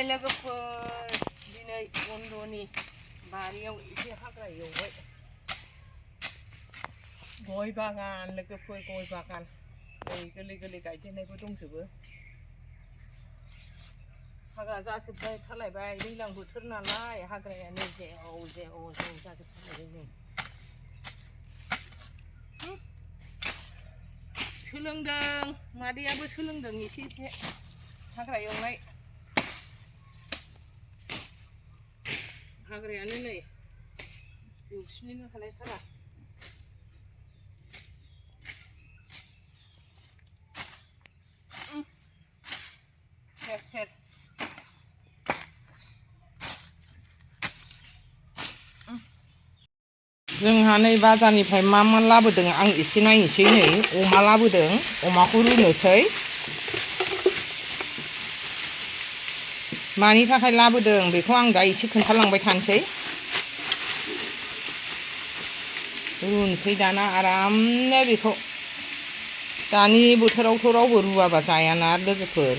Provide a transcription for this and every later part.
लोगोफोर दिनै बन्द'नि बारियाव एसे हाग्रा एवबाय गय बागान लोगोफोर गय बागान नै गोरलै गोरलै गायजेननायबो दंजोबो हाग्रा जाजोब्बाय खालायबाय दैज्लां बोथोर नालाय हाग्रायानो जेव जेव जेव जाजोबथारबाय जों सोलोंदों मादैयाबो सोलोंदों एसे एसे हाग्रा एवनाय हाग्रायानो नै एवस्लिनो हालायथारा सेर सेर जोंहा नै बाजारनिफ्राय मा लाबोदों आं एसे नायनोसै नै अमा लाबोदों अमाखौ रुनोसै मानि थाखाय लाबोदों बेखौ आं दा एसे खोन्थालांबाय थानोसै रुनोसै दाना आरामनो बेखौ दानि बोथोरावथ' रावबो रुवाबा जायाना लोगोफोर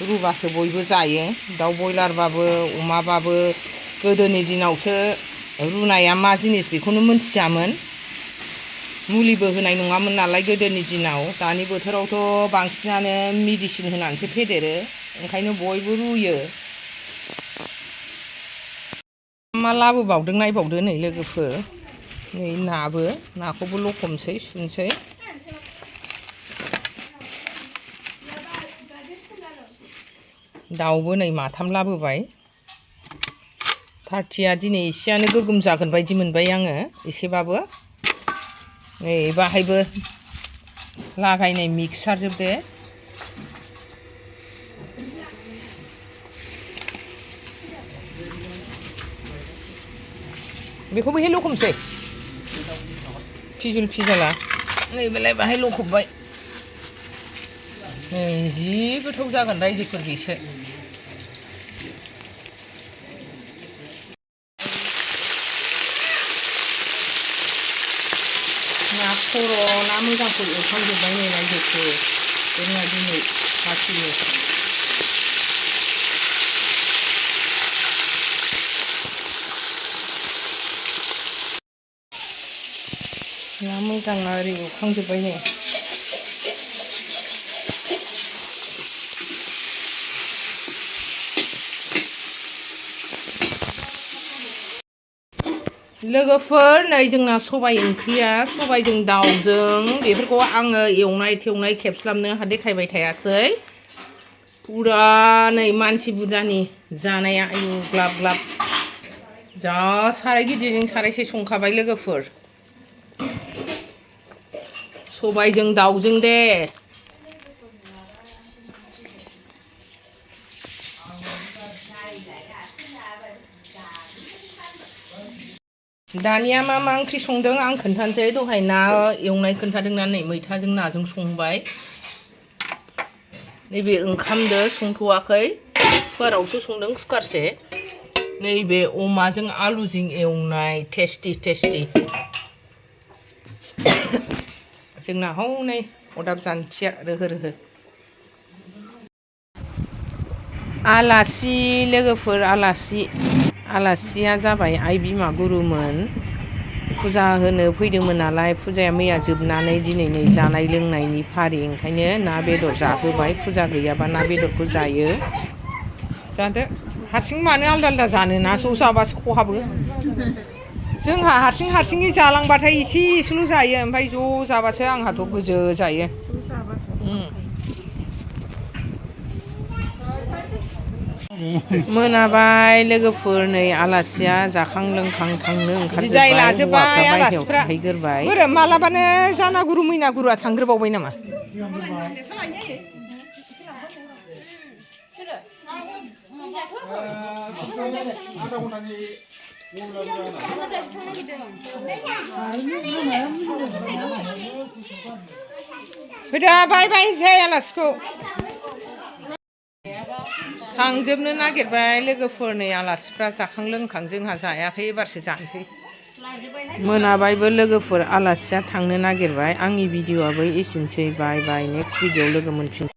रुबासो बयबो जायो दाउ बयलारबाबो अमाबाबो गोदोनि दिनावसो रुनाया मा जिनिस बेखौनो मोनथियामोन मुलिबो होनाय नङामोन नालाय गोदोनि दिनाव दानि बोथोरावथ' बांसिनानो मेडिसिन होनानैसो फेदेरो ओंखायनो बयबो रुयो मा लाबोबावदों नायबावदो नै लोगोफोर नै नाखौबो लखमसै सुनोसै दाउबो नै माथाम लाबोबाय पार्टिया दिनै एसेयानो गोगोम जागोन बायदि मोनबाय आङो एसेबाबो नै बाहायबो लागायनाय मिक्सार जोब दे बेखौबो हे लखमसै फिजुल फिजाला नैबेलाय बाहाय लखबबाय नै जि गोथाव जागोन रायजोफोर बेसो ना खर' ना मोजांखौ एवखांजोब्बाय नै रायजोफोर जोंहा दिनै फासियो ना मोजाङा ओरै एवखांजोब्बाय नै लोगोफोर नै जोंना सबाइ ओंख्रिया सबाइजों दाउजों बेफोरखौ आङो एवनाय थेवनाय खेबस्लाबनो देखायबाय थायासै फुरा नै मानसि बुरजानि जानाया आयु ग्लाब ग्लाब जा साराय गिदिरजों सारायसे संखाबाय लोगोफोर सबाइजों दाउजों दे दानिया मा ओंख्रि संदों आं खोन्थानोसै दहाय ना एवनाय खोन्थादोंना नै मैथाजों नाजों संबाय नैबे ओंखामदो संथ'वाखै कुकारावसो संदों कुकारसे नैबे अमाजों आलुजों एवनाय टेस्टि टेस्टि जोंना हनै अरदाब जानथिया रोहो रोहो आलासि लोगोफोर आलासिया जाबाय आइ बिमा गुरुमोन फुजा होनो फैदोंमोन नालाय फुजाया मैया जोबनानै दिनै नै जानाय लोंनायनि फारि ओंखायनो ना बेदर जाहोबाय फुजा गैयाबा ना बेदरखौ जायो जादो हारसिं मानो आलदा आलदा जानो ना ज' जाबासो खहाबो जोंहा हारसिङै जालांबाथाय एसे एसेल' जायो ओमफ्राय ज' जाबासो आंहाथ' गोजो जायो मोनाबाय लोगोफोर नै आलासिया जाखां लोंखां थांनो ओंखारजोब्बाय हौवाफ्रा बायहेरायाव थाहैग्रोबाय मालाबानो जानागुरु मैनागुरुआ थांग्रोबावबाय नामा फैदा बाय होनसै आलासिखौ थांजोबनो नागिरबाय लोगोफोर नै आलासिफ्रा जाखां लोंखां जोंहा जायाखै एबारसो जानोसै मोनाबायबो लोगोफोर आलासिया थांनो नागिरबाय आंनि भिडिअ'आबो एसेनोसै बाय नेक्स्ट भिडिअ'आव लोगो मोनफिन